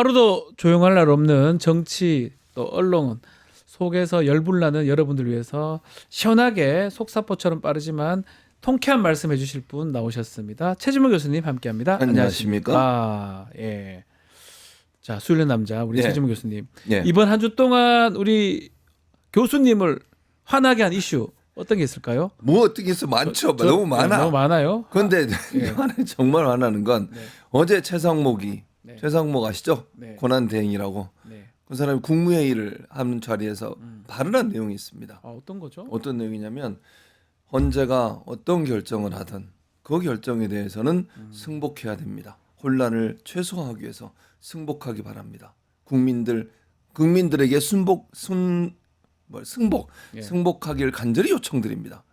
하루도 조용할 날 없는 정치 또 언론 속에서 열불나는 여러분들 위해서 시원하게 속사포처럼 빠르지만 통쾌한 말씀해 주실 분 나오셨습니다. 최진모 교수님 함께합니다. 안녕하십니까? 예. 자, 수요일의 남자 우리 예. 최진모 교수님. 예. 이번 한 주 동안 우리 교수님을 화나게 한 이슈 어떤 게 있을까요? 뭐 어떻게 있어 많죠. 너무 많아. 너무 많아요. 그런데 예. 정말 화나는 건 네. 어제 최상목이 네. 최상목 아시죠? 네. 권한대행이라고 네. 그 사람이 국무회의를 하는 자리에서 발언한 내용이 있습니다. 어떤 거죠? 어떤 내용이냐면 헌재가 어떤 결정을 하든 그 결정에 대해서는 승복해야 됩니다. 혼란을 최소화하기 위해서 승복하기 바랍니다. 국민들에게 예. 승복하기를 간절히 요청드립니다.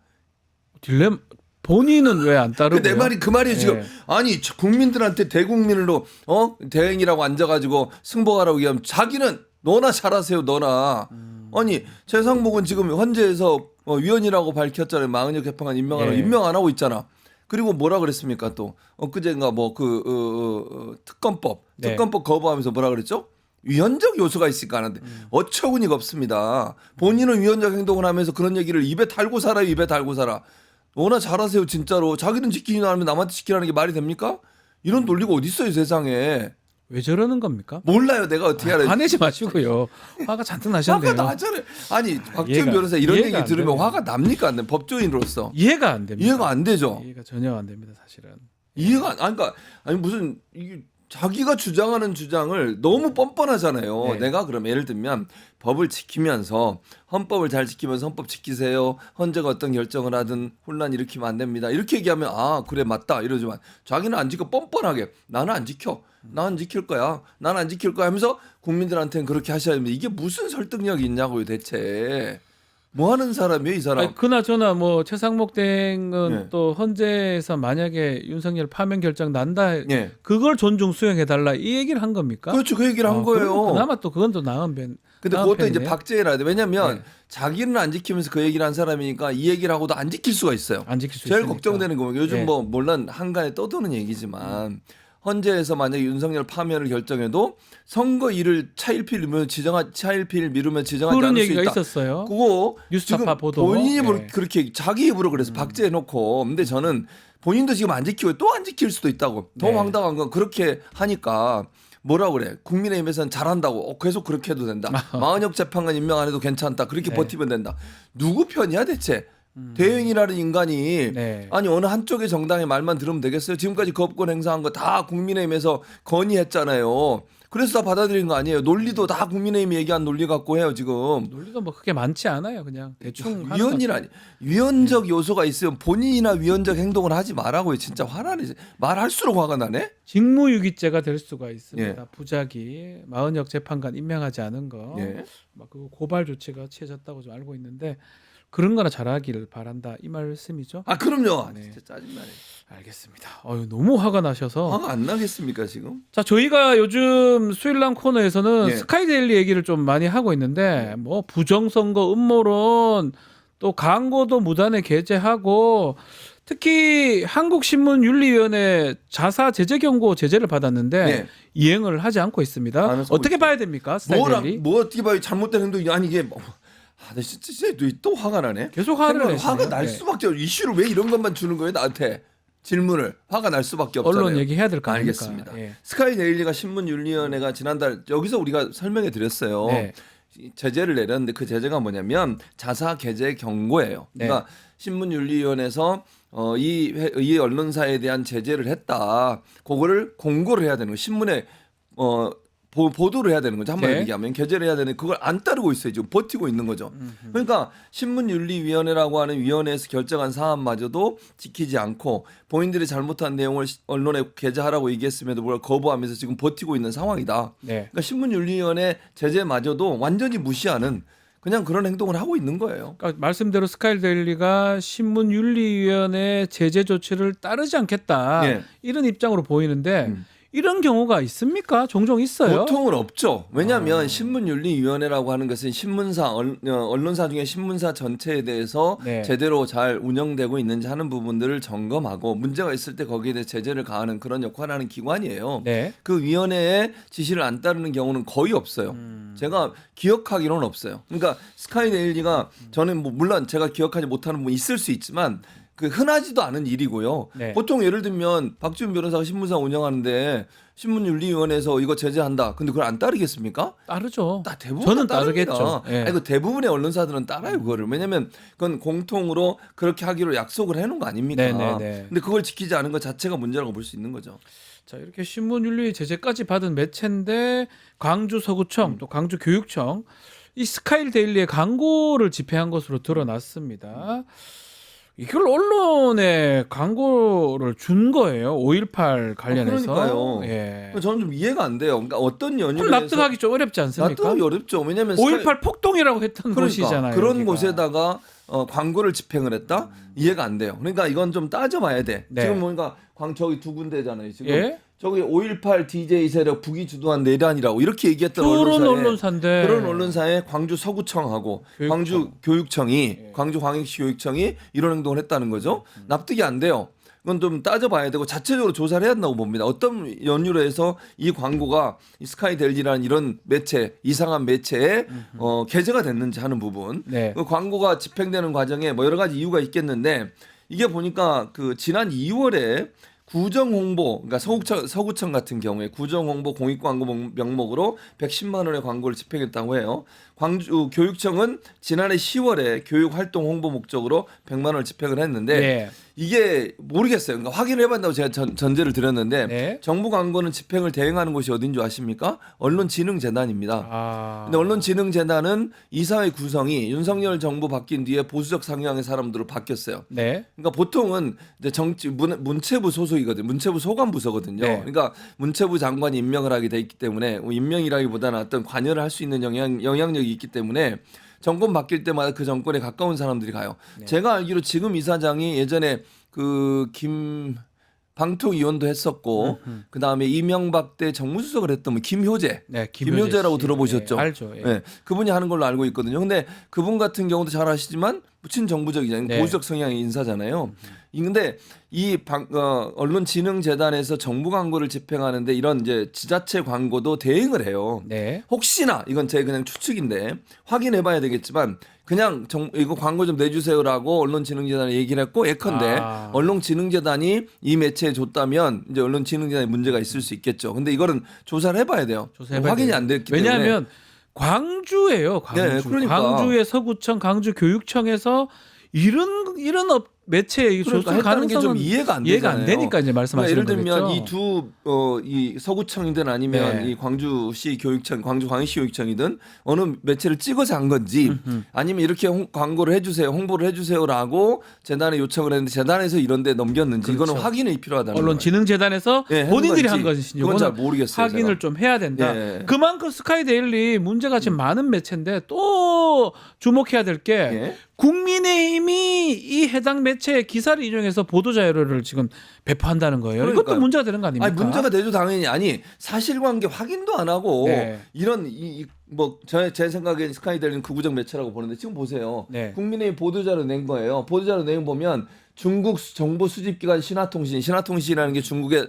딜레마 본인은 왜 안 따르고요? 내 말이 그 말이에요. 지금 예. 아니 국민들한테 대국민으로 대행이라고 앉아가지고 승복하라고 얘기하면 자기는 너나 잘하세요. 너나 아니 최상목은 지금 헌재에서 위원이라고 밝혔잖아요. 마흔여 개판관 임명하라고 예. 임명 안 하고 있잖아. 그리고 뭐라 그랬습니까 또 엊그제인가 뭐 특검법 네. 특검법 거부하면서 뭐라 그랬죠? 위헌적 요소가 있으니까 하는데 어처구니가 없습니다. 본인은 위헌적 행동을 하면서 그런 얘기를 입에 달고 살아요. 입에 달고 살아. 너나 잘하세요 진짜로. 자기는 지키지는 않으면 남한테 지키라는 게 말이 됩니까? 이런 논리가 어디 있어요 세상에. 왜 저러는 겁니까? 몰라요 내가 어떻게 알아요. 화내지 마시고요. 화가 잔뜩 나셨네요. 화가 나잖아요. 아니 박지원 이해가- 변호사 이런 이해가 얘기 안 들으면 되네요. 화가 납니까 안 돼? 법조인으로서 이해가 안 됩니다. 이해가 안 되죠. 이해가 전혀 안 됩니다, 사실은. 이해가 아니 그러니까 아니 무슨 이게 자기가 주장하는 주장을 너무 뻔뻔하잖아요. 네. 내가 그럼 예를 들면 법을 지키면서 헌법을 잘 지키면서 헌법 지키세요. 헌재가 어떤 결정을 하든 혼란 일으키면 안 됩니다. 이렇게 얘기하면 아 그래 맞다 이러지만 자기는 안 지켜 뻔뻔하게 나는 안 지켜. 나는 지킬 거야. 나는 안 지킬 거야 하면서 국민들한테는 그렇게 하셔야 됩니다. 이게 무슨 설득력이 있냐고요 대체. 뭐 하는 사람이에요 이 사람. 아니, 그나저나 뭐 최상목 대행은 네. 또 헌재에서 만약에 윤석열 파면 결정 난다, 예. 그걸 존중 수용해 달라 이 얘기를 한 겁니까? 그렇죠. 그 얘기를 한 거예요. 그러면 그나마 또 그건 또 나은 편. 근데 나은 그것도 이제 편이네요. 박제해야 돼. 왜냐면 네. 자기는 안 지키면서 그 얘기를 한 사람이니까 이 얘기를 하고도 안 지킬 수가 있어요. 안 지킬 수 제일 있으니까. 걱정되는 거 요즘 네. 뭐 물론 한간에 떠도는 얘기지만 헌재에서 만약에 윤석열 파면을 결정해도 선거일을 차일피일 미루면 지정하지 그런 않을 수 얘기가 있다. 있었어요. 그거 뉴스타파 지금 보도. 본인이 네. 그렇게 자기 입으로 그래서 박제해놓고 근데 저는 본인도 지금 안 지키고 또 안 지킬 수도 있다고. 더 네. 황당한 건 그렇게 하니까 뭐라 그래 국민의힘에서는 잘한다고 계속 그렇게 해도 된다. 마흔역 재판관 임명 안 해도 괜찮다. 그렇게 네. 버티면 된다. 누구 편이야 대체? 대행이라는 인간이 네. 아니 어느 한쪽의 정당의 말만 들으면 되겠어요? 지금까지 거부권 행사한 거 다 국민의힘에서 건의했잖아요. 그래서 다 받아들인 거 아니에요? 논리도 다 국민의힘이 얘기한 논리 갖고 해요 지금. 논리도 뭐 그렇게 많지 않아요. 그냥 대충 하는 위헌이라니 위헌적 요소가 있으면 본인이나 위헌적 행동을 하지 말라고요. 진짜 화나네. 말할수록 화가 나네. 직무유기죄가 될 수가 있습니다. 예. 부작위 마흔역 재판관 임명하지 않은 거, 예. 막 그 고발 조치가 취해졌다고 좀 알고 있는데 그런 거나 잘하기를 바란다 이 말씀이죠. 아 그럼요. 네. 진짜 짜증나네. 알겠습니다. 너무 화가 나셔서 화가 안 나겠습니까 지금? 자 저희가 요즘 수일남 코너에서는 예. 스카이데일리 얘기를 좀 많이 하고 있는데 뭐 부정선거 음모론 또 광고도 무단에 게재하고 특히 한국신문윤리위원회 자사 제재 경고 제재를 받았는데 예. 이행을 하지 않고 있습니다. 안 하고 어떻게 있죠. 봐야 됩니까? 스카이데일리 뭐 어떻게 봐요? 잘못된 행동이 아니 이게 뭐, 나 진짜 또 화가 나네. 계속 화를 생각- 내시네요. 화가 날 네. 수밖에 없어. 이슈를 왜 이런 것만 주는 거예요 나한테? 질문을 화가 날 수밖에 없잖아요. 언론 얘기해야 될 거 아닙니까? 알겠습니다. 예. 스카이데일리가 신문윤리위원회가 지난달 여기서 우리가 설명해 드렸어요. 네. 제재를 내렸는데 그 제재가 뭐냐면 자사 게재 경고예요. 네. 그러니까 신문윤리위원회에서 이 언론사에 대한 제재를 했다. 그거를 공고를 해야 되는 거예요. 신문에 보도를 해야 되는 거죠. 한마디로 네. 얘기하면 게재를 해야 되는데 그걸 안 따르고 있어요. 지금 버티고 있는 거죠. 그러니까 신문윤리위원회라고 하는 위원회에서 결정한 사안마저도 지키지 않고 본인들이 잘못한 내용을 언론에 게재하라고 얘기했음에도 불구하고 거부하면서 지금 버티고 있는 상황이다. 네. 그러니까 신문윤리위원회 제재마저도 완전히 무시하는 그냥 그런 행동을 하고 있는 거예요. 그러니까 말씀대로 스카이데일리가 신문윤리위원회 제재 조치를 따르지 않겠다 예. 이런 입장으로 보이는데 이런 경우가 있습니까? 종종 있어요. 보통은 없죠. 왜냐하면 신문윤리위원회라고 하는 것은 신문사 언론사 중에 신문사 전체에 대해서 네. 제대로 잘 운영되고 있는지 하는 부분들을 점검하고 문제가 있을 때 거기에 대해 제재를 가하는 그런 역할을 하는 기관이에요. 네. 그 위원회의 지시를 안 따르는 경우는 거의 없어요. 제가 기억하기로는 없어요. 그러니까 스카이데일리가 저는 뭐 물론 제가 기억하지 못하는 부분이 있을 수 있지만 그 흔하지도 않은 일이고요. 네. 보통 예를 들면 박지훈 변호사가 신문사 운영하는데 신문윤리위원회에서 이거 제재한다. 근데 그걸 안 따르겠습니까? 따르죠. 대부분 저는 다 따릅니다. 따르겠죠. 예. 아니, 그 대부분의 언론사들은 따라요 그거를. 왜냐하면 그건 공통으로 그렇게 하기로 약속을 해놓은 거 아닙니까? 네네네. 근데 그걸 지키지 않은 것 자체가 문제라고 볼 수 있는 거죠. 자, 이렇게 신문윤리 제재까지 받은 매체인데 광주 서구청 또 광주 교육청 이 스카이데일리의 광고를 집행한 것으로 드러났습니다. 이걸 언론에 광고를 준 거예요. 5.18 관련해서. 그러니까요. 예. 저는 좀 이해가 안 돼요. 그러니까 어떤 연유로 그럼 납득하기 좀 어렵지 않습니까? 납득하기 어렵죠. 왜냐하면 5.18 폭동이라고 했던 그러니까 곳이잖아요. 그런 여기가. 곳에다가 광고를 집행을 했다? 이해가 안 돼요. 그러니까 이건 좀 따져봐야 돼. 네. 지금 보니까 저기 두 군데잖아요. 지금 예? 저기 5.18 DJ 세력 북이 주도한 내란이라고 이렇게 얘기했던 그런 언론사에 언론사인데 그런 언론사에 광주 서구청하고 교육청. 광주 교육청이 예. 광주 광역시 교육청이 이런 행동을 했다는 거죠. 납득이 안 돼요. 그건 좀 따져봐야 되고 자체적으로 조사를 해야 한다고 봅니다. 어떤 연유로 해서 이 광고가 이 스카이데일리라는 이런 매체 이상한 매체에 게재가 됐는지 하는 부분. 네. 그 광고가 집행되는 과정에 뭐 여러 가지 이유가 있겠는데 이게 보니까 그 지난 2월에 구정 홍보, 그러니까 서구청 같은 경우에 구정 홍보 공익 광고 명목으로 110만 원의 광고를 집행했다고 해요. 광주 교육청은 지난해 10월에 교육 활동 홍보 목적으로 100만 원을 집행을 했는데 네. 이게 모르겠어요. 그러니까 확인을 해봤다고 제가 전제를 드렸는데 네. 정부 광고는 집행을 대행하는 곳이 어딘 줄 아십니까? 언론진흥재단입니다. 아. 근데 언론진흥재단은 이사회 구성이 윤석열 정부 바뀐 뒤에 보수적 성향의 사람들로 바뀌었어요. 네. 그러니까 보통은 이제 문체부 소속이거든요. 문체부 소관부서거든요. 네. 그러니까 문체부 장관이 임명을 하게 돼 있기 때문에 임명이라기보다는 어떤 관여를 할 수 있는 영향력이 있기 때문에 정권 바뀔 때마다 그 정권에 가까운 사람들이 가요. 네. 제가 알기로 지금 이사장이 예전에 그 방통위원도 했었고 그 다음에 이명박 때 정무수석을 했던 김효재, 네, 김효재라고 씨. 들어보셨죠? 네, 알죠. 예. 네, 그분이 하는 걸로 알고 있거든요. 근데 그분 같은 경우도 잘 아시지만 친정부적이잖아요. 네. 보수적 성향의 인사잖아요. 근데 이 언론진흥재단에서 정부 광고를 집행하는데 이런 이제 지자체 광고도 대행을 해요. 네. 혹시나 이건 제 그냥 추측인데 확인해봐야 되겠지만 그냥 이거 광고 좀 내주세요라고 언론진흥재단에 얘기를 했고 예컨대 아. 언론진흥재단이 이 매체에 줬다면 이제 언론진흥재단에 문제가 있을 수 있겠죠. 근데 이거는 조사를 해봐야 돼요. 조사해봐야 확인이 돼요. 안 됐기 때문에. 왜냐하면 광주예요. 광주. 네, 그러니까. 광주의 서구청, 광주 교육청에서 이런 매체에 줬을 그러니까 했다는 게 좀 가능성은 이해가 안 이해가 안 되잖아요. 되니까 이제 말씀하시는 예를 들면 거겠죠. 이 서구청이든 아니면 네. 이 광주시 교육청, 광주 광역시 교육청이든 어느 매체를 찍어서 한 건지 아니면 이렇게 광고를 해주세요, 홍보를 해주세요라고 재단에 요청을 했는데 재단에서 이런데 넘겼는지 그렇죠. 이거는 확인이 필요하다는 거예요. 언론진흥재단에서 네, 본인들이 했는 한 건지 것인지 그건 잘 이거는 모르겠어요. 확인을 제가. 좀 해야 된다. 예. 그만큼 스카이데일리 문제가 지금 많은 매체인데 또 주목해야 될 게 예. 국민의힘이 이 해당 매체의 기사를 인용해서 보도 자료를 지금 배포한다는 거예요. 이것도 그러니까요. 문제가 되는 거 아닙니까? 아니 문제가 되죠 당연히. 아니 사실관계 확인도 안 하고 네. 이런 제 생각에 스카이데일리는 극우적 매체라고 보는데 지금 보세요. 네. 국민의힘 보도자료 낸 거예요. 보도자료 내용 보면 중국 정보 수집기관 신화통신이라는 게 중국의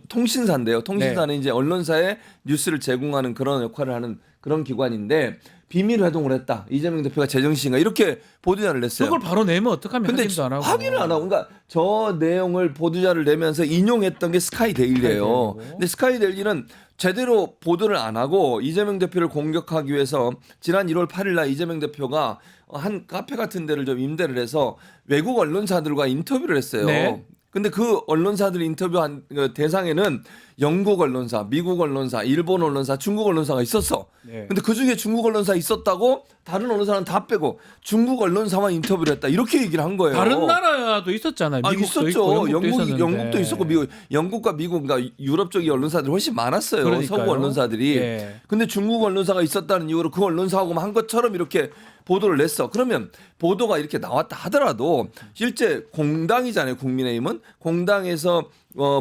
통신사인데요. 통신사는 네. 이제 언론사에 뉴스를 제공하는 그런 역할을 하는 그런 기관인데 비밀 회동을 했다. 이재명 대표가 제정신인가 이렇게 보도자를 냈어요. 그걸 바로 내면 어떡하면 근데 확인도 안 하고. 확인을 안 하고, 그러니까 저 내용을 보도자를 내면서 인용했던 게 스카이데일리예요. 스카이데일리고. 근데 스카이데일리는 제대로 보도를 안 하고 이재명 대표를 공격하기 위해서 지난 1월 8일 날 이재명 대표가 한 카페 같은 데를 좀 임대를 해서 외국 언론사들과 인터뷰를 했어요. 네. 근데 그 언론사들 인터뷰한 그 대상에는 영국 언론사, 미국 언론사, 일본 언론사, 중국 언론사가 있었어. 네. 근데 그 중에 중국 언론사 있었다고 다른 언론사는 다 빼고 중국 언론사만 인터뷰를 했다. 이렇게 얘기를 한 거예요. 다른 나라도 있었잖아요. 미국도 있었죠. 있고 영국도 있었고 영국과 미국, 그러니까 유럽 쪽의 언론사들이 훨씬 많았어요. 그러니까요. 서구 언론사들이. 예. 근데 중국 언론사가 있었다는 이유로 그 언론사하고만 한 것처럼 이렇게 보도를 냈어. 그러면 보도가 이렇게 나왔다 하더라도 실제 공당이잖아요. 국민의힘은 공당에서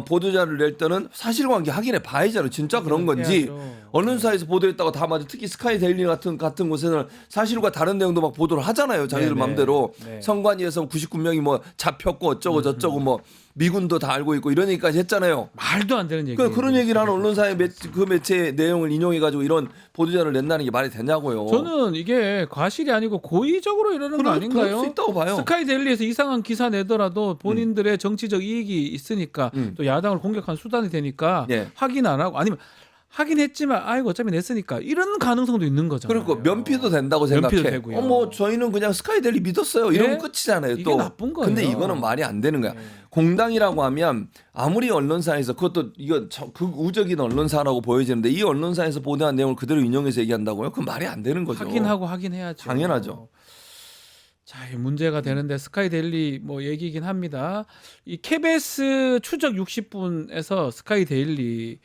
보도자를 낼 때는 사실관계 확인해 봐야잖아요. 진짜 그런 건지. 해야죠. 언론사에서 보도했다고 다 맞아. 특히 스카이 데일리 같은 곳에서는 사실과 다른 내용도 막 보도를 하잖아요. 자기들 네네. 맘대로. 네. 선관위에서 99명이 뭐 잡혔고 어쩌고 저쩌고 뭐 미군도 다 알고 있고 이런 얘기까지 했잖아요. 말도 안 되는 얘기. 그런 얘기를 하는 언론사의 그 매체의 내용을 인용해 가지고 이런 보도자를 낸다는 게 말이 되냐고요. 저는 이게 과실이 아니고 고의적으로 이러는 거 아닌가요? 그럴 수 있다고 봐요. 스카이 데일리에서 이상한 기사 내더라도 본인들의 정치적 이익이 있으니까 또 야당을 공격하는 수단이 되니까 예. 확인 안 하고 아니면 하긴 했지만 아이고 어차피 냈으니까 이런 가능성도 있는 거잖아요. 그리고 면피도 된다고 생각해. 면피도 되고요. 뭐 저희는 그냥 스카이데일리 믿었어요. 이러면 네? 끝이잖아요. 이게 또. 나쁜 거예요. 근데 이거는 말이 안 되는 거야. 네. 공당이라고 하면 아무리 언론사에서 그것도 이건 극우적인 언론사라고 보여지는데 이 언론사에서 보도한 내용을 그대로 인용해서 얘기한다고요? 그건 말이 안 되는 거죠. 확인하고 확인해야죠. 당연하죠. 자, 이 문제가 되는데 스카이 데일리 뭐 얘기긴 합니다. 이 KBS 추적 60분에서 스카이 데일리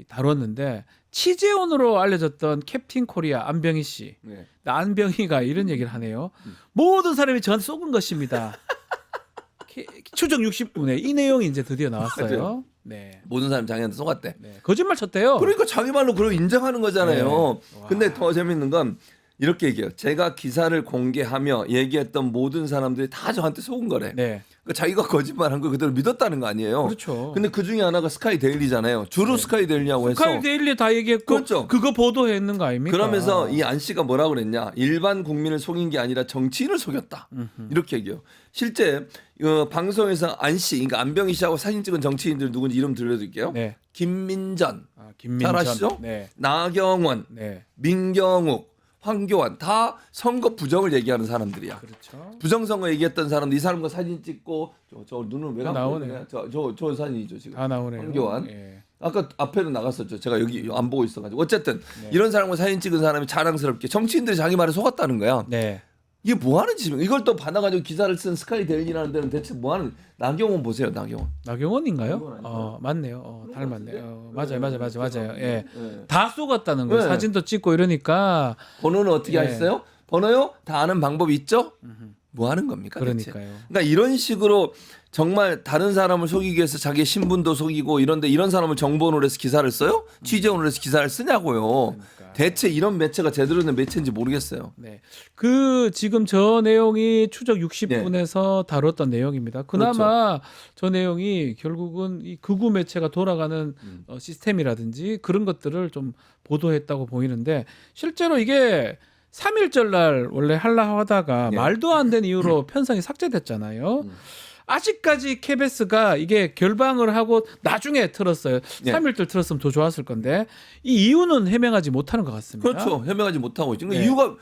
다뤘는데 취재원으로 알려졌던 캡틴 코리아 안병희 씨. 네. 안병희가 이런 얘기를 하네요. 모든 사람이 저한테 속은 것입니다. 추적 60분에 이 내용이 이제 드디어 나왔어요. 맞아요. 네. 모든 사람 자기한테 속았대. 네. 거짓말 쳤대요. 그러니까 자기 말로 그걸 인정하는 거잖아요. 네. 근데 더 재밌는 건 이렇게 얘기해요. 제가 기사를 공개하며 얘기했던 모든 사람들이 다 저한테 속은 거래. 네. 그러니까 자기가 거짓말한 걸 그대로 믿었다는 거 아니에요. 그렇죠. 근데 그 중에 하나가 스카이 데일리잖아요. 주로 스카이 데일리라고 해서. 스카이 데일리 다 얘기했고 그렇죠. 그거 보도했는 거 아닙니까? 그러면서 이 안 씨가 뭐라고 그랬냐? 일반 국민을 속인 게 아니라 정치인을 속였다. 이렇게 얘기해요. 실제 방송에서 안 씨, 그러니까 안병희 씨하고 사진 찍은 정치인들 누군지 이름 들려드릴게요. 네. 김민전, 김민전. 잘 아시죠? 네. 나경원, 네. 민경욱, 황교안 다 선거 부정을 얘기하는 사람들이야. 그렇죠. 부정선거 얘기했던 사람들 이 사람과 사진 찍고 저 눈을 왜 나오네요. 저 사진이죠 지금. 다 나오네요. 황교안. 예. 아까 앞에도 나갔었죠. 제가 여기 안 보고 있어가지고 어쨌든 이런 사람과 사진 찍은 사람이 자랑스럽게 정치인들이 자기 말에 속았다는 거야. 네. 이게 뭐 하는 짓입니까? 이걸 또 받아가지고 기사를 쓴 스카이 데일리라는 데는 대체 뭐 하는 나경원 보세요. 나경원. 나경원인가요? 나경원 아닌가요? 맞네요. 닮았네요. 맞아요. 예. 네. 다 쏘갔다는 거예요. 네. 사진도 찍고 이러니까 번호는 어떻게 예. 하셨어요? 번호요? 다 아는 방법이 있죠? 뭐 하는 겁니까? 대체? 그러니까요. 그러니까 이런 식으로 정말 다른 사람을 속이기 위해서 자기 신분도 속이고 이런데 이런 사람을 정보원으로 해서 기사를 써요? 취재원으로 해서 기사를 쓰냐고요. 그러니까. 대체 이런 매체가 제대로 된 매체인지 모르겠어요. 네. 그 지금 저 내용이 추적 60분에서 다뤘던 내용입니다. 그나마 저 내용이 결국은 이 극우 매체가 돌아가는 시스템이라든지 그런 것들을 좀 보도했다고 보이는데 실제로 이게 3.1절 날 원래 하려 하다가 네. 말도 안 되는 이유로 편성이 삭제됐잖아요. 아직까지 KBS가 이게 결방을 하고 나중에 틀었어요. 네. 3.1절 틀었으면 더 좋았을 건데 이 이유는 해명하지 못하는 것 같습니다. 그렇죠. 해명하지 못하고 있죠. 네. 이유가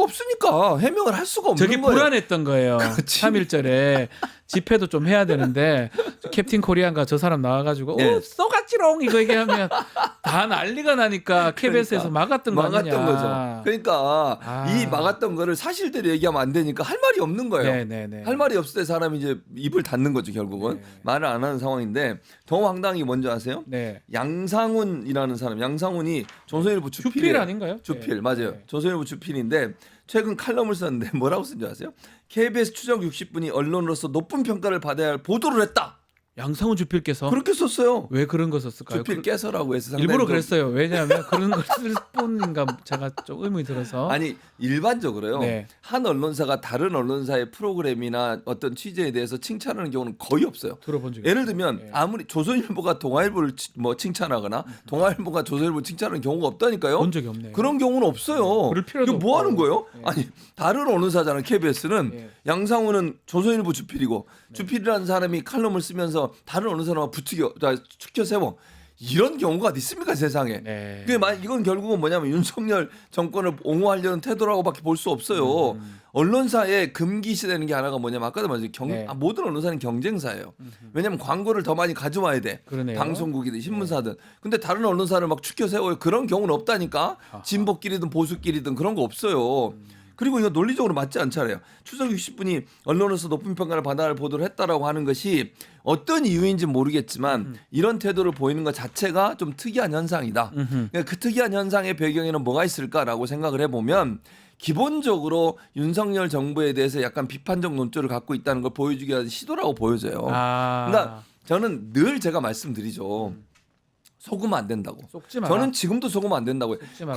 없으니까 해명을 할 수가 없는 저게 거예요. 불안했던 거예요. 그렇지. 3.1절에 집회도 좀 해야 되는데 캡틴 코리안가 저 사람 나와가지고 네. 오 쏘가지롱 이거 얘기하면 다 난리가 나니까 KBS에서 막았던 거 아니냐. 막았던 거죠. 그러니까 아. 이 막았던 거를 사실대로 얘기하면 안 되니까 할 말이 없는 거예요. 네네네. 할 말이 없을 때 사람이 이제 입을 닫는 거죠 결국은. 네. 말을 안 하는 상황인데 더 황당한 게 뭔지 아세요? 네. 양상훈이라는 사람. 양상훈이 조선일보 주필 주필이에요. 아닌가요? 주필 네. 맞아요. 네. 조선일보 주필인데 최근 칼럼을 썼는데 뭐라고 쓴 줄 아세요? KBS 추적 60분이 언론으로서 높은 평가를 받아야 할 보도를 했다. 양상훈 주필께서 그렇게 썼어요. 왜 그런 거 썼을까요? 주필 깨서라고 해서 상당히 일부러 좀- 그랬어요. 왜냐하면 그런 걸 쓸 뿐인가 제가 좀 의문이 들어서. 아니 일반적으로요. 네. 한 언론사가 다른 언론사의 프로그램이나 어떤 취재에 대해서 칭찬하는 경우는 거의 없어요. 들어본 적이 예를 들면 네. 아무리 조선일보가 동아일보를 뭐 칭찬하거나 동아일보가 조선일보를 칭찬하는 경우가 없다니까요. 본 적이 없네요. 그런 경우는 없어요. 그럴 필요도 이거 뭐 하는 없고. 거예요? 네. 아니 다른 언론사잖아요. KBS는 네. 양상우는 조선일보 주필이고 주필이라는 사람이 칼럼을 쓰면서 다른 언론사랑 추켜 세워 이런 경우가 어디 있습니까 세상에? 네. 그게 이건 결국은 뭐냐면 윤석열 정권을 옹호하려는 태도라고밖에 볼 수 없어요. 언론사에 금기시되는 게 하나가 뭐냐면 아까도 말했죠. 네. 모든 언론사는 경쟁사예요. 왜냐하면 광고를 더 많이 가져와야 돼. 그러네요. 방송국이든 신문사든. 근데 다른 언론사를 막 추켜 세워요. 그런 경우는 없다니까. 진보끼리든 보수끼리든 그런 거 없어요. 그리고 이거 논리적으로 맞지 않잖아요. 추석 60분이 언론으로서 높은 평가를 받아야 할 보도를 했다라고 하는 것이 어떤 이유인지 모르겠지만 이런 태도를 보이는 것 자체가 좀 특이한 현상이다. 그러니까 그 특이한 현상의 배경에는 뭐가 있을까라고 생각을 해보면 기본적으로 윤석열 정부에 대해서 약간 비판적 논조를 갖고 있다는 걸 보여주기 위한 시도라고 보여져요. 그러니까 저는 늘 제가 말씀드리죠. 속으면 안 된다고. 속지 마라. 저는 지금도 속으면 안 된다고요. 속지 마라.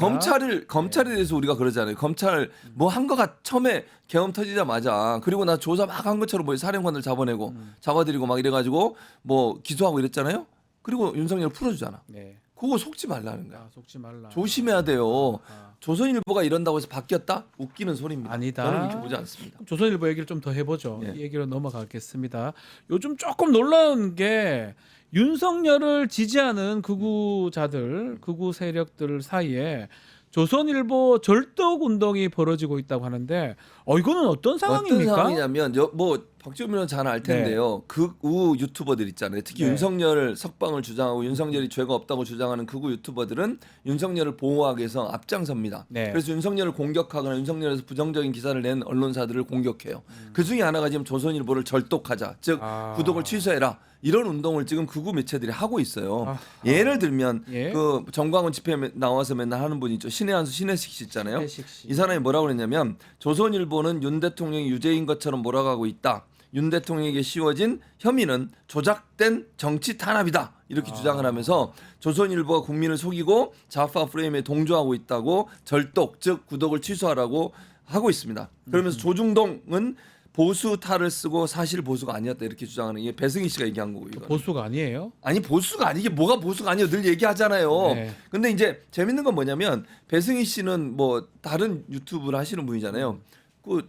검찰에 대해서 우리가 그러잖아요. 검찰 뭐 한 거가 처음에 계엄 터지자마자 그리고 나 조사 막 한 것처럼 뭐 사령관들 잡아내고 잡아들이고 막 이래가지고 뭐 기소하고 이랬잖아요. 그리고 윤석열 풀어주잖아. 네. 그거 속지 말라는 거야. 속지 말라. 조심해야 돼요. 조선일보가 이런다고 해서 바뀌었다? 웃기는 소리입니다. 아니다. 저는 그렇게 보지 않습니다. 조선일보 얘기를 좀 더 해보죠. 예. 이 얘기로 넘어가겠습니다. 요즘 조금 놀라운 게 윤석열을 지지하는 극우자들, 극우 세력들 사이에 조선일보 절독 운동이 벌어지고 있다고 하는데, 이거는 어떤 상황입니까? 어떤 상황이냐면 뭐 박지원 의원 잘 알 텐데요. 극우 유튜버들 있잖아요. 특히 네. 윤석열 석방을 주장하고 윤석열이 죄가 없다고 주장하는 극우 유튜버들은 윤석열을 보호하기 위해서 앞장섭니다. 네. 그래서 윤석열을 공격하거나 윤석열에서 부정적인 기사를 낸 언론사들을 공격해요. 그 중에 하나가 지금 조선일보를 절독하자, 즉 구독을 취소해라. 이런 운동을 지금 극우 매체들이 하고 있어요. 예를 들면 예. 그 정광훈 집회에 나와서 맨날 하는 분 있죠. 신혜한수 신혜식 씨 있잖아요. 신혜식 씨. 이 사람이 뭐라고 그랬냐면 조선일보는 윤 대통령이 유죄인 것처럼 몰아가고 있다. 윤 대통령에게 씌워진 혐의는 조작된 정치 탄압이다. 이렇게 주장을 하면서 조선일보가 국민을 속이고 좌파 프레임에 동조하고 있다고 절독, 즉 구독을 취소하라고 하고 있습니다. 그러면서 조중동은 보수 탈을 쓰고 사실 보수가 아니었다 이렇게 주장하는 게 배승희 씨가 얘기한 거고 이거. 보수가 아니에요? 아니 보수가 아니게 뭐가 보수가 아니에요. 늘 얘기하잖아요. 네. 근데 이제 재밌는 건 뭐냐면 배승희 씨는 뭐 다른 유튜브를 하시는 분이잖아요. 그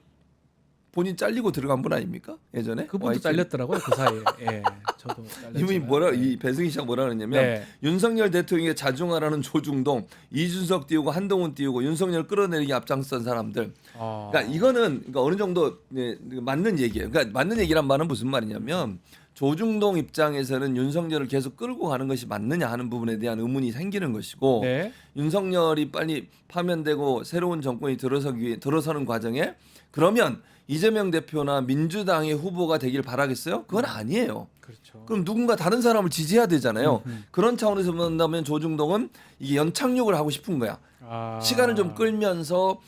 본인 잘리고 들어간 분 아닙니까? 예전에 그분도 YTN. 잘렸더라고요 그 사이에. 예, 저도 잘렸지만. 이분이 뭐라 예. 이 배승희 씨가 뭐라 그러냐면 네. 윤석열 대통령에게 자중하라는 조중동, 이준석 띄우고 한동훈 띄우고 윤석열 끌어내리기 앞장선 사람들. 그러니까 이거는 그러니까 어느 정도 맞는 얘기예요. 그러니까 맞는 얘기란 말은 무슨 말이냐면 조중동 입장에서는 윤석열을 계속 끌고 가는 것이 맞느냐 하는 부분에 대한 의문이 생기는 것이고 네. 윤석열이 빨리 파면되고 새로운 정권이 들어서는 과정에 그러면 이재명 대표나 민주당의 후보가 되길 바라겠어요? 그건 아니에요. 그렇죠. 그럼 누군가 다른 사람을 지지해야 되잖아요. 그런 차원에서 본다면 조중동은 이게 연착륙을 하고 싶은 거야. 시간을 좀 끌면서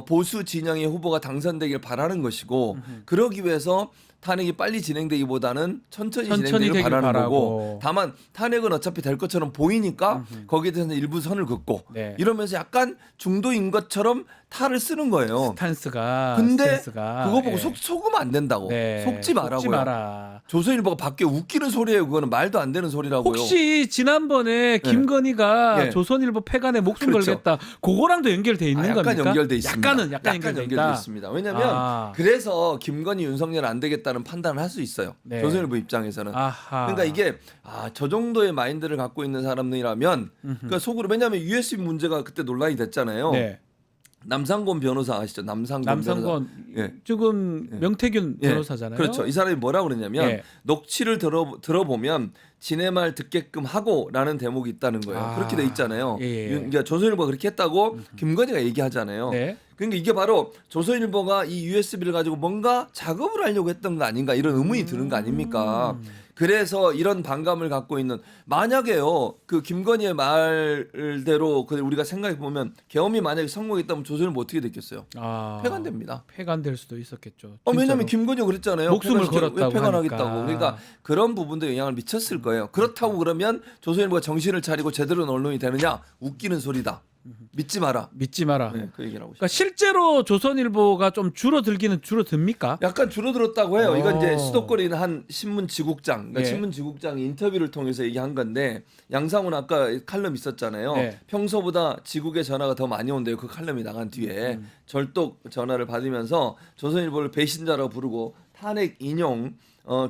보수 진영의 후보가 당선되길 바라는 것이고 그러기 위해서 탄핵이 빨리 진행되기보다는 천천히 진행되길 되길 바라는 바라고. 거고 다만 탄핵은 어차피 될 것처럼 보이니까 거기에 대해서는 일부 선을 긋고 네. 이러면서 약간 중도인 것처럼 탈을 쓰는 거예요. 스탠스가. 근데 스탠스가, 그거 보고 예. 속으면 안 된다고. 네. 속지 말라고요. 속지 마라. 조선일보가 밖에 웃기는 소리예요. 그거는 말도 안 되는 소리라고요. 혹시 지난번에 김건희가 예. 조선일보 폐간에 목숨 그렇죠. 걸겠다. 그거랑도 연결돼 있는 약간 겁니까? 연결돼 있습니다. 약간 연결돼 있다. 있습니다. 왜냐하면 그래서 김건희 윤석열 안 되겠다는 판단을 할 수 있어요. 네. 조선일보 입장에서는. 아하. 그러니까 이게 저 정도의 마인드를 갖고 있는 사람이라면 그러니까 속으로 왜냐하면 USB 문제가 그때 논란이 됐잖아요. 네. 남상권 변호사 아시죠? 남상권 남상권 예. 지금 명태균 예. 변호사잖아요. 그렇죠. 이 사람이 뭐라고 그러냐면 예. 녹취를 들어보면 지네 말 듣게끔 하고라는 대목이 있다는 거예요. 그렇게 돼 있잖아요. 예. 그러니까 조선일보가 그렇게 했다고 김건희가 얘기하잖아요. 네. 그러니까 이게 바로 조선일보가 이 USB를 가지고 뭔가 작업을 하려고 했던 거 아닌가 이런 의문이 드는 거 아닙니까? 그래서 이런 반감을 갖고 있는 만약에요 그 김건희의 말대로 우리가 생각해 보면 계엄이 만약에 성공했다면 조선일보 어떻게 됐겠어요? 폐간됩니다. 폐간될 수도 있었겠죠. 왜냐하면 김건희가 그랬잖아요. 목숨을 폐간시켜- 걸었다고 왜 폐간하겠다고. 하니까. 그러니까 그런 부분도 영향을 미쳤을 거예요. 그렇다고 그러면 조선일보가 정신을 차리고 제대로 된 언론이 되느냐? 웃기는 소리다. 믿지 마라. 믿지 마라. 네, 그 얘기를 하고 싶어요. 그러니까 실제로 조선일보가 좀 줄어들기는 줄어듭니까? 약간 줄어들었다고 해요. 이건 이제 수도권에 한 신문 지국장, 그러니까 예. 신문 지국장이 인터뷰를 통해서 얘기한 건데 양상훈 아까 칼럼 있었잖아요. 네. 평소보다 지국의 전화가 더 많이 온대요. 그 칼럼이 나간 뒤에 절독 전화를 받으면서 조선일보를 배신자라고 부르고 탄핵 인용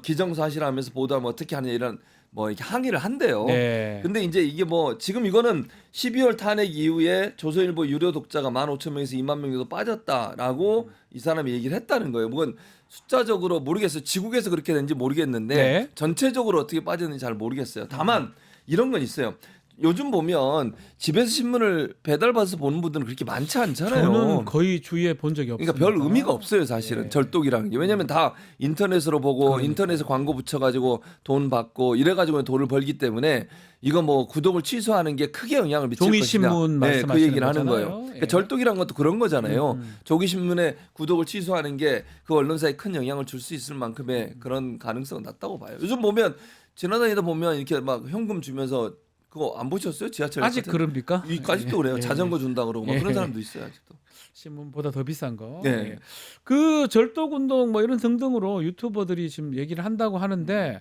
기정사실하면서 보도하면 어떻게 하느냐 이런 뭐 이렇게 항의를 한대요. 네. 근데 이제 이게 뭐 지금 이거는 12월 탄핵 이후에 조선일보 유료 독자가 15,000명에서 2만 명 정도 빠졌다라고 이 사람이 얘기를 했다는 거예요. 그건 숫자적으로 모르겠어요. 지국에서 그렇게 된지 모르겠는데 네. 전체적으로 어떻게 빠졌는지 잘 모르겠어요. 다만 이런 건 있어요. 요즘 보면 집에서 신문을 배달받아서 보는 분들은 그렇게 많지 않잖아요. 저는 거의 주위에 본 적이 없습니다. 그러니까 별 의미가 없어요, 사실은. 예. 절독이라는 게. 왜냐면 다 인터넷으로 보고 그러니까요. 인터넷에 광고 붙여가지고 돈 받고 이래가지고 돈을 벌기 때문에 이거 뭐 구독을 취소하는 게 크게 영향을 미칠 종이 것이냐. 신문 네, 말씀하시는 그 얘기를 하는 거잖아요. 거예요. 예. 그러니까 절독이란 것도 그런 거잖아요. 음. 조기 신문에 구독을 취소하는 게 그 언론사에 큰 영향을 줄 수 있을 만큼의 그런 가능성은 낮다고 봐요. 요즘 보면 지나다니다 보면 이렇게 막 현금 주면서 그거 안 보셨어요? 지하철 아직 같은- 그럽니까? 아직도 그래요. 예. 자전거 준다 그러고 막 예. 그런 사람도 있어요, 아직도. 신문보다 더 비싼 거. 네. 예. 그 절독 운동 뭐 이런 등등으로 유튜버들이 지금 얘기를 한다고 하는데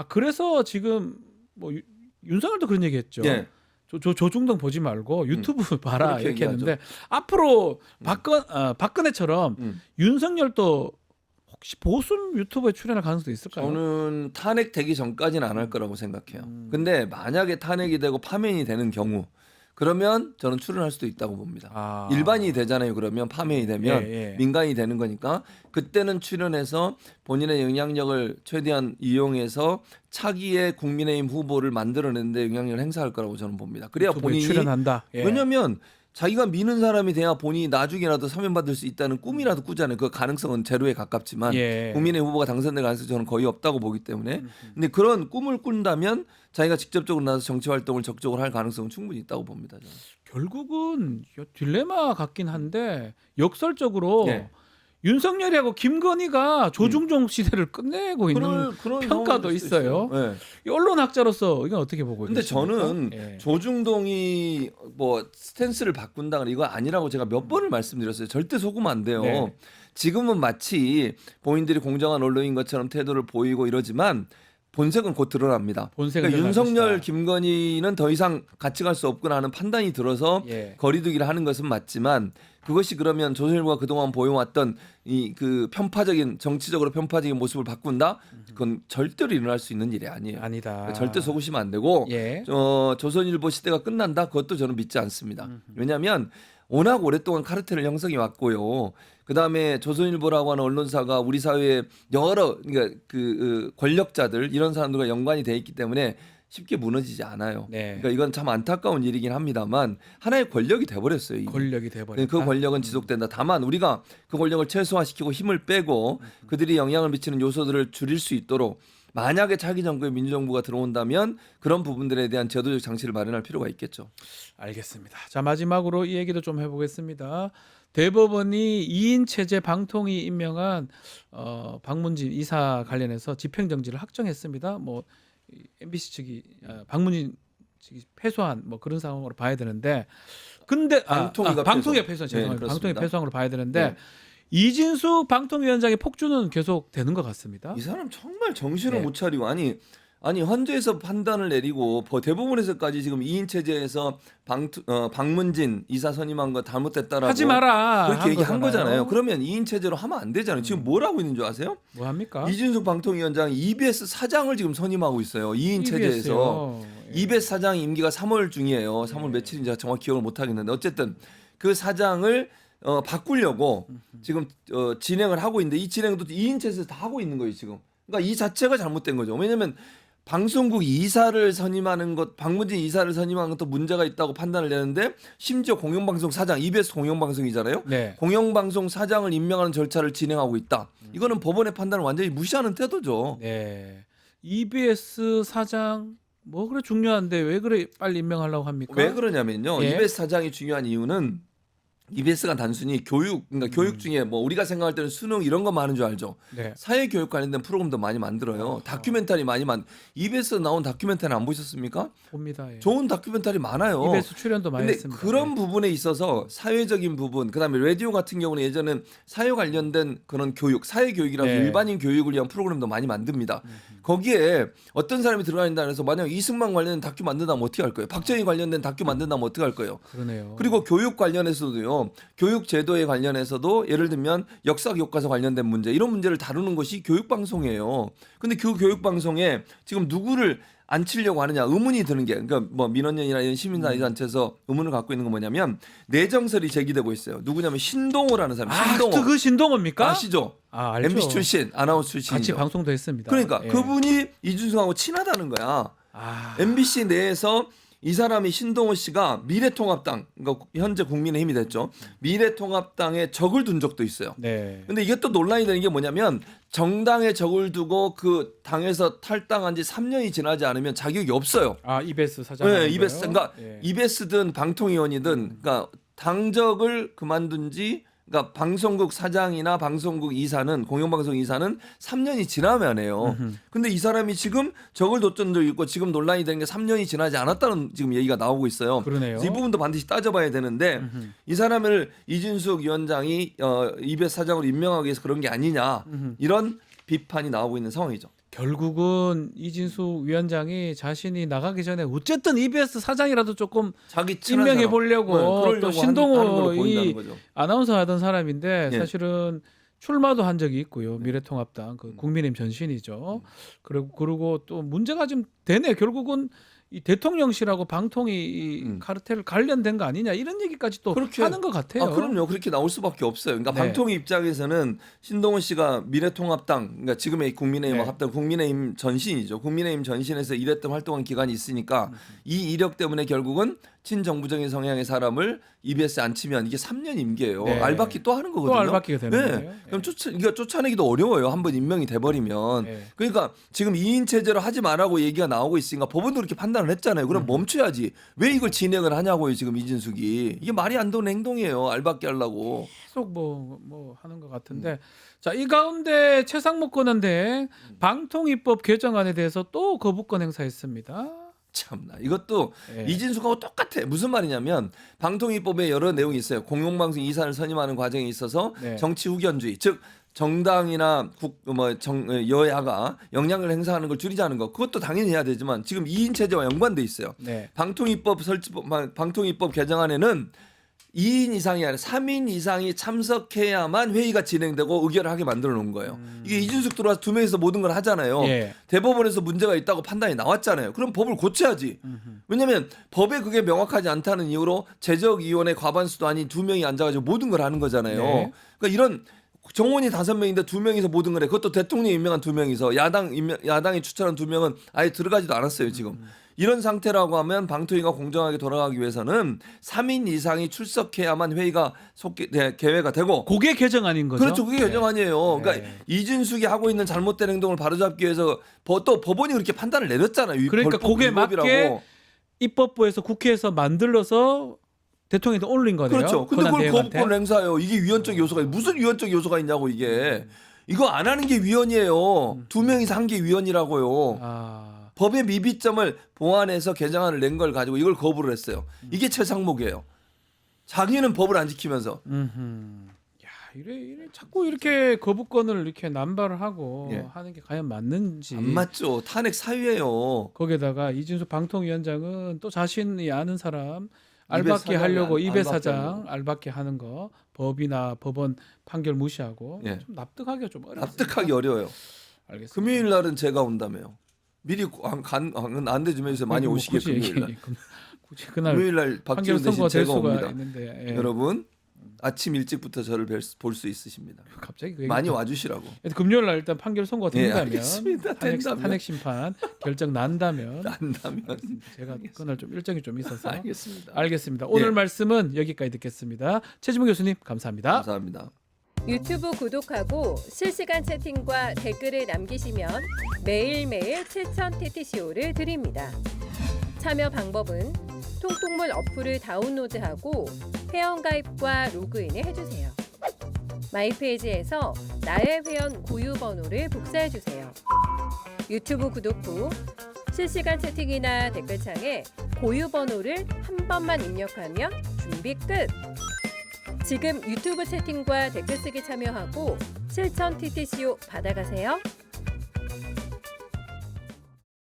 그래서 지금 뭐 윤석열도 그런 얘기했죠. 예. 조중동 보지 말고 유튜브 봐라 그렇게 이렇게 얘기하죠. 했는데 앞으로 박근혜처럼 음. 윤석열도 혹시 보수 유튜브에 출연할 가능성도 있을까요? 저는 탄핵되기 전까지는 안 할 거라고 생각해요. 음. 근데 만약에 탄핵이 되고 파면이 되는 경우 그러면 저는 출연할 수도 있다고 봅니다. 일반인이 되잖아요. 그러면 파면이 되면 예. 민간이 되는 거니까 그때는 출연해서 본인의 영향력을 최대한 이용해서 차기의 국민의힘 후보를 만들어내는데 영향력을 행사할 거라고 저는 봅니다. 그래야 유튜브에 본인이 출연한다. 예. 왜냐면 자기가 미는 사람이 돼야 본인이 나중에라도 사면받을 수 있다는 꿈이라도 꾸잖아요. 그 가능성은 제로에 가깝지만 예. 국민의 후보가 당선될 가능성이 저는 거의 없다고 보기 때문에 근데 그런 꿈을 꾼다면 자기가 직접적으로 나서 정치 활동을 적극적으로 할 가능성은 충분히 있다고 봅니다. 저는. 결국은 딜레마 같긴 한데 역설적으로 예. 윤석열이하고 김건희가 조중종 시대를 끝내고 있는 그런 평가도 상황일 수도 있어요. 예. 이 언론학자로서 이건 어떻게 보고 근데 계십니까? 저는 예. 조중동이 뭐 스탠스를 바꾼다거나 이거 아니라고 제가 몇 번을 말씀드렸어요. 절대 속으면 안 돼요. 네. 지금은 마치 본인들이 공정한 언론인 것처럼 태도를 보이고 이러지만 본색은 곧 드러납니다. 본색은 그러니까 드러날 윤석열, 것이다. 김건희는 더 이상 같이 갈 수 없구나 하는 판단이 들어서 예. 거리두기를 하는 것은 맞지만 그것이 그러면 조선일보가 그동안 보여왔던 이 그 편파적인 정치적으로 편파적인 모습을 바꾼다? 그건 절대로 일어날 수 있는 일이 아니에요. 아니다. 절대 속으시면 안 되고 예. 조선일보 시대가 끝난다? 그것도 저는 믿지 않습니다. 왜냐하면 워낙 오랫동안 카르텔을 형성해 왔고요. 그 다음에 조선일보라고 하는 언론사가 우리 사회에 여러 그러니까 그 권력자들 이런 사람들과 연관이 돼 있기 때문에 쉽게 무너지지 않아요. 네. 그러니까 이건 참 안타까운 일이긴 합니다만 하나의 권력이 돼버렸어요. 이미. 권력이 돼버렸다. 그 권력은 지속된다. 다만 우리가 그 권력을 최소화시키고 힘을 빼고 그들이 영향을 미치는 요소들을 줄일 수 있도록 만약에 차기 정부의 민주정부가 들어온다면 그런 부분들에 대한 제도적 장치를 마련할 필요가 있겠죠. 알겠습니다. 자, 마지막으로 이 얘기도 좀 해보겠습니다. 대법원이 2인 체제 방통위 임명한 박문진 이사 관련해서 집행정지를 확정했습니다. 뭐 MBC 측이 박문진 측이 패소한 뭐 그런 상황으로 봐야 되는데, 근데 방통위가 방통위가 패소. 죄송합니다. 네, 방통위 그렇습니다. 패소한으로 봐야 되는데 네. 이진숙 방통위원장의 폭주는 계속 되는 것 같습니다. 이 사람 정말 정신을 네. 못 차리고 아니 헌재에서 판단을 내리고 대법원에서까지 지금 2인 체제에서 박문진 이사 선임한 거 잘못됐다라고 하지 마라. 그렇게 한 얘기한 거잖아요. 거잖아요. 그러면 2인 체제로 하면 안 되잖아요. 지금 뭘 하고 있는 줄 아세요? 뭐 합니까? 이준석 방통위원장 EBS 사장을 지금 선임하고 있어요. 2인 체제에서. 예. EBS 사장 임기가 3월 중이에요. 3월 며칠인지 제가 정확히 기억을 못 하겠는데 어쨌든 그 사장을 바꾸려고 지금 진행을 하고 있는데 이 진행도 2인 체제에서 다 하고 있는 거예요, 지금. 그러니까 이 자체가 잘못된 거죠. 왜냐면 방송국 이사를 선임하는 것, 박문진 이사를 선임하는 것도 문제가 있다고 판단을 내는데 심지어 공영방송 사장, EBS 공영방송이잖아요. 네. 공영방송 사장을 임명하는 절차를 진행하고 있다. 이거는 법원의 판단을 완전히 무시하는 태도죠. 네. EBS 사장 뭐 그래 중요한데 왜 그래 빨리 임명하려고 합니까? 왜 그러냐면요. 예. EBS 사장이 중요한 이유는 EBS가 단순히 그러니까 교육 중에 뭐 우리가 생각할 때는 수능 이런 것만 하는 줄 알죠. 네. 사회 교육 관련된 프로그램도 많이 만들어요. 다큐멘터리 많이 EBS에 나온 다큐멘터리 안 보셨습니까? 봅니다. 예. 좋은 다큐멘터리 많아요. EBS 출연도 많이 근데 했습니다. 그런 예. 부분에 있어서 사회적인 부분, 그다음에 라디오 같은 경우는 예전엔 사회 관련된 그런 교육, 사회 교육이라서 네. 일반인 교육을 위한 프로그램도 많이 만듭니다. 거기에 어떤 사람이 들어가 있다 해서 만약 이승만 관련된 다큐 만든다면 어떻게 할 거예요? 박정희 관련된 다큐 만든다면 어떻게 할 거예요? 그러네요. 그리고 교육 관련해서도요. 교육 제도에 관련해서도 예를 들면 역사 교과서 관련된 문제 이런 문제를 다루는 것이 교육 방송이에요. 근데 그 교육 방송에 지금 누구를 앉히려고 하느냐 의문이 드는 게 그러니까 뭐 민원연이나 이런 시민단체에서 의문을 갖고 있는 건 뭐냐면 내정설이 제기되고 있어요. 누구냐면 신동호라는 사람. 신동호. 또 그 신동호입니까? 아시죠? 알죠. MBC 출신, 아나운서 출신이죠. 같이 방송도 했습니다. 그러니까 예. 그분이 이준석하고 친하다는 거야. MBC 내에서 이 사람이 신동호 씨가 미래통합당, 그러니까 현재 국민의힘이 됐죠. 미래통합당에 적을 둔 적도 있어요. 네. 근데 이게 또 논란이 되는 게 뭐냐면 정당에 적을 두고 그 당에서 탈당한 지 3년이 지나지 않으면 자격이 없어요. 아, 이베스 사장. 네, 이베스. 그러니까 예. 이베스든 방통위원이든 그러니까 당적을 그만둔 지 그러니까 방송국 사장이나 방송국 이사는 공영방송 이사는 3년이 지나면 해요. 근데 이 사람이 지금 적을 뒀던 적이 있고 지금 논란이 되는 게 3년이 지나지 않았다는 지금 얘기가 나오고 있어요. 그러네요. 그래서 이 부분도 반드시 따져봐야 되는데 이 사람을 이준숙 위원장이 이베스 사장으로 임명하기 위해서 그런 게 아니냐 이런 비판이 나오고 있는 상황이죠. 결국은 이진수 위원장이 자신이 나가기 전에 어쨌든 EBS 사장이라도 조금 자기 친한 임명해 사람. 보려고 그러려고 또 하는 신동호 걸로 보인다는 이 거죠. 아나운서 하던 사람인데 예. 사실은 출마도 한 적이 있고요. 미래통합당 그 국민의힘 전신이죠. 그리고 또 문제가 좀 되네. 결국은 이 대통령실하고 방통위 이 카르텔 관련된 거 아니냐 이런 얘기까지 또 그렇게 하는 것 같아요. 아, 그럼요. 그렇게 나올 수밖에 없어요. 그러니까 네. 방통위 입장에서는 신동훈 씨가 미래통합당, 그러니까 지금의 국민의힘 네. 합당 국민의힘 전신이죠. 국민의힘 전신에서 일했던 활동한 기간이 있으니까 이 이력 때문에 결국은 친정부적인 성향의 사람을 EBS에 앉히면 이게 3년 임기예요. 네. 알바끼 또 하는 거거든요. 또 알바끼가 되는 네. 거예요. 그럼 이거 쫓아내기도 어려워요. 한번 임명이 돼버리면. 네. 그러니까 지금 2인 체제로 하지 말라고 얘기가 나오고 있으니까 법원도 그렇게 판단을 했잖아요. 그럼 멈춰야지. 왜 이걸 진행을 하냐고요. 지금 이진숙이. 이게 말이 안 되는 행동이에요. 알바끼 하려고. 계속 뭐 하는 것 같은데 자, 이 가운데 최상목 권한대행 방통위법 개정안에 대해서 또 거부권 행사했습니다. 참나 이것도 예. 이진숙하고 똑같아. 무슨 말이냐면 방통위법에 여러 내용이 있어요. 공영방송 이사를 선임하는 과정에 있어서 네. 정치 후견주의, 즉 정당이나 여야가 영향을 행사하는 걸 줄이자는 거, 그것도 당연히 해야 되지만 지금 2인 체제와 연관돼 있어요. 네. 방통위법 개정안에는 2인 이상이 아니라 3인 이상이 참석해야만 회의가 진행되고 의결을 하게 만들어 놓은 거예요. 이게 이준숙 들어와서 2명이서 모든 걸 하잖아요. 예. 대법원에서 문제가 있다고 판단이 나왔잖아요. 그럼 법을 고쳐야지. 왜냐하면 법에 그게 명확하지 않다는 이유로 제적위원회 과반수도 아닌 2명이 앉아가지고 모든 걸 하는 거잖아요. 네. 그러니까 이런 정원이 5명인데 2명이서 모든 걸 해. 그것도 대통령이 임명한 2명이서 야당이 추천한 2명은 아예 들어가지도 않았어요. 지금. 이런 상태라고 하면 방통위가 공정하게 돌아가기 위해서는 3인 이상이 출석해야만 회의가 개회가 되고. 그게 개정안인 거죠. 그렇죠. 그게 개정안이에요. 네. 그러니까 이준숙이 하고 있는 잘못된 행동을 바로잡기 위해서 또 법원이 그렇게 판단을 내렸잖아요. 그러니까 그게 위법이라고. 맞게 입법부에서 국회에서 만들어서 대통령한테 올린 거네요. 그렇죠. 근데 그걸 권한대행한테. 거부권 행사해요. 이게 위헌적 요소가 무슨 위헌적 요소가 있냐고 이게. 이거 안 하는 게 위헌이에요. 2명이서 한 게 위헌이라고요. 아. 법의 미비점을 보완해서 개정안을 낸 걸 가지고 이걸 거부를 했어요. 이게 최상목이에요. 자기는 법을 안 지키면서. 야, 이래 자꾸 이렇게 거부권을 이렇게 남발을 하고 예. 하는 게 과연 맞는지. 안 맞죠. 탄핵 사유예요. 거기에다가 이준수 방통위원장은 또 자신이 아는 사람 이베 알바끼 사장이 하려고 이베 알바끼 사장 하려고. 알바끼 하는 거 법이나 법원 판결 무시하고 예. 좀 납득하기가 좀 어렵습니다. 납득하기 어려워요. 알겠습니다. 금요일 날은 제가 온다며요. 미리 안내 좀 해주세요. 많이 뭐 오시게 굳이 금요일 날. 굳이 그날 금요일 날 판결 박지원 선고가 대신 될 제가 수가 옵니다. 있는데 예. 여러분 아침 일찍부터 저를 볼 수 있습니다. 갑자기 그 많이 얘기- 와주시라고. 금요일 날 일단 판결 선고가 예, 된다면 알겠습니다. 된다면. 탄핵 심판 결정 난다면 안다면 제가 그날 좀 일정이 좀 있어서 알겠습니다. 알겠습니다. 오늘 예. 말씀은 여기까지 듣겠습니다. 최지문 교수님 감사합니다. 감사합니다. 유튜브 구독하고 실시간 채팅과 댓글을 남기시면 매일매일 7,000TTCO를 드립니다. 참여 방법은 통통물 어플을 다운로드하고 회원가입과 로그인을 해주세요. 마이페이지에서 나의 회원 고유 번호를 복사해주세요. 유튜브 구독 후 실시간 채팅이나 댓글창에 고유 번호를 한 번만 입력하면 준비 끝! 지금 유튜브 채팅과 댓글 쓰기 참여하고 7,000TTCO 받아가세요.